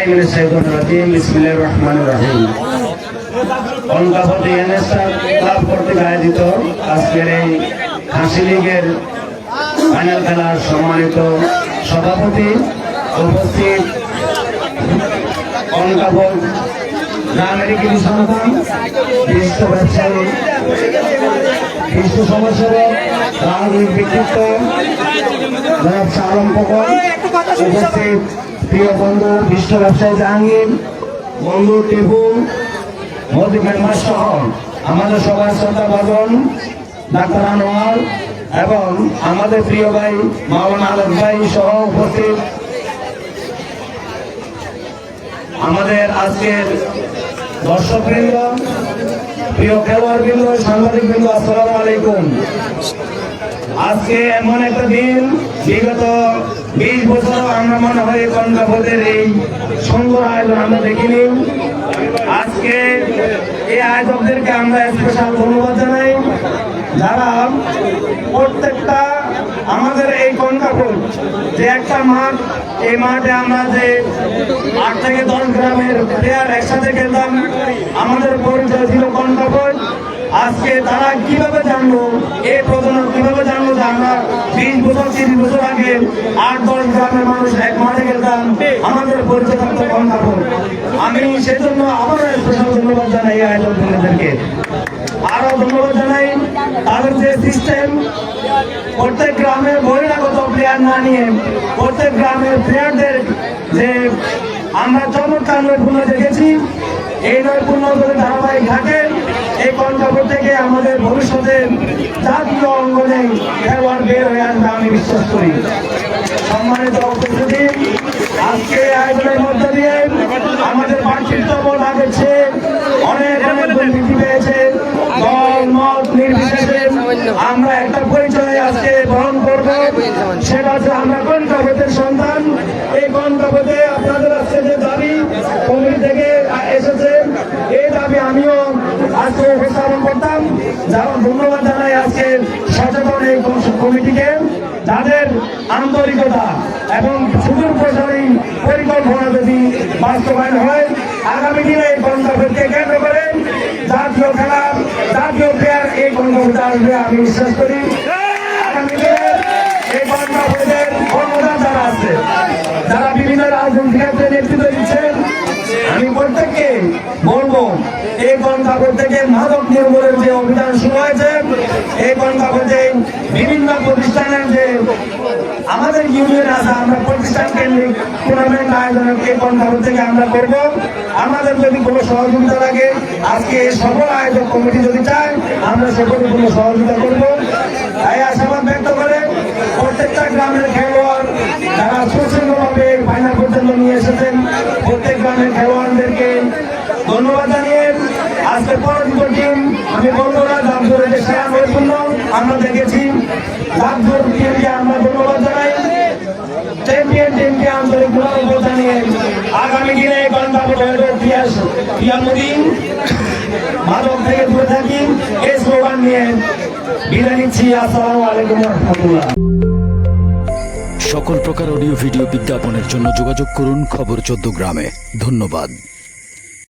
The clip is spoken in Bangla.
বিল্লাহি মিনাশ শাইতানির রাজিম বিসমিল্লাহির রহমানির রহিম। কনকাপতি এনএসআর ক্লাব কর্তৃক আয়োজিত আজকের এই খাসি লীগের ফাইনাল খেলার সম্মানিত সভাপতি উপস্থিত কনকাপত গ্রামের কৃষি সন্তান বিশিষ্ট ব্যবসায়ী বিশ্ব সমাজসেবক রাজনৈতিক ব্যক্তিত্ব জনাব শাহরম খোকন, উপস্থিত প্রিয় বন্ধু বিশ্ব ব্যবসায়ী জাহাঙ্গীর, বন্ধু টিপু, মোদি মেম্বার সহ আমাদের সবার শ্রদ্ধা ভাজন ডাক্তার আনোয়ার এবং আমাদের প্রিয় ভাই মাওলানা আলম ভাই সহ উপস্থিত আমাদের আজকের দর্শকবৃন্দ, প্রিয় খেলোয়াড়বৃন্দ, সাংবাদিকবৃন্দ, আসসালামু আলাইকুম। আজকে এমন একটা দিন, বিগত 20 বছর আমরা মনে হয় কনকাপতের এই সুন্দর আয়োজন আমরা দেখিনি। আজকে এই আয়োজকদেরকে আমরা স্পেশাল ধন্যবাদ জানাই, যারা প্রত্যেকটা আমাদের এই কনকাপত যে একটা মাঠ, এই মাঠে আমরা যে 8 থেকে 10 গ্রামের প্লেয়ার একসাথে খেলতাম, আমাদের পরিচয় ছিল কনকাপত। আজকে তারা কিভাবে জানলো, এই প্রজন্ম কিভাবে জানলো যে আমরা 20 বছর 30 বছর আগে 8-10 গ্রামের মানুষ এক মাঠে খেলতাম, আমাদের পরিচয় থাকতো কনকাপত। আমি সেজন্য আবারও স্পেশাল ধন্যবাদ জানাই এই আয়োজকদেরকে। আরো ধন্যবাদ জানাই তাদের যে সিস্টেম, প্রত্যেক গ্রামের বহিরাগত প্লেয়ার না নিয়ে প্রত্যেক গ্রামের প্লেয়ারদের যে আমরা চমৎকার নৈপুণ্য দেখেছি, এই নৈপুণ্য যদি ধারাবাহিক থাকে এই কনকাপত থেকে আমাদের ভবিষ্যতে জাতীয় অঙ্গনে খেলোয়াড় বের হয়ে আসবে আমি বিশ্বাস করি। সম্মানিত উপস্থিতি, আজকে আয়োজনের মধ্য দিয়ে আমাদের পার্থিব লাগছে অনেক অনেক বৃদ্ধি পেয়েছে। দল মত নির্বিশেষে আমরা একটা পরিচয় আজকে বহন করব, সেটা হচ্ছে আমরা কনকাপতের সন্তান। এই কনকাপতে আপনাদের আজকে যে দাবি কমিটি থেকে এসেছে, এই দাবি আমিও আজকে উপস্থাপন করতাম। যারা ধন্যবাদ জানাই আজকে সচেতন এই কমিটিকে, যাদের আন্তরিকতা এবং সুদূর প্রসারী পরিকল্পনা যদি বাস্তবায়ন হয়, আগামী দিনে এই কনকাপতকে কেন্দ্র করে জাতীয় খেলা, জাতীয় প্লেয়ার এই কনকাপতে আসবে আমি বিশ্বাস করি। আগামী দিনে এই কনকাপতের কর্মদাতা যারা আছে, যারা বিভিন্ন রাজনৈতিক ক্ষেত্রে নেতৃত্ব দিচ্ছেন, আমি প্রত্যেককে বলবো এই কনকাপত থেকে মাদক নির্মূলের যে অভিযান শুরু হয়েছে, এই কনকাপতে বিভিন্ন প্রতিষ্ঠানের যে আমাদের ইউনিয়ন আছে, আমরা প্রতিষ্ঠান কেন্দ্রিক টুর্নামেন্ট আয়োজন এই কনকাপত থেকে আমরা করব। আমাদের যদি কোনো সহযোগিতা লাগে, আজকে সকল আয়োজক কমিটি যদি চায়, আমরা সকলে কোনো সহযোগিতা করব। তাই আশাবাদ ব্যক্ত করে প্রত্যেকটা গ্রামের খেলোয়াড় যারা সুশৃঙ্খলভাবে ফাইনাল পর্যন্ত নিয়ে এসেছেন, প্রত্যেক গ্রামের খেলোয়াড়দেরকে ধন্যবাদ জানিয়ে আজকে পরাজিত টিম আমি বলবো না, জামপুরের যে সেরা নৈপুণ্য আমরা দেখেছি, জামপুর টিমকে আমরা ধন্যবাদ জানাই। চ্যাম্পিয়ন টিমকে আন্তরিক ধন্যবাদ জানিয়ে আগামী দিনে কনকাপত পিয়ামুদ্দিন মাদক থেকে দূরে থাকি এই স্লোগান নিয়ে বিদায় নিচ্ছি। আসসালামু আলাইকুম ওয়া রাহমাতুল্লাহ। সকল প্রকার অডিও ভিডিও বিজ্ঞাপনের জন্য যোগাযোগ করুন খবর 14 গ্রামে। ধন্যবাদ।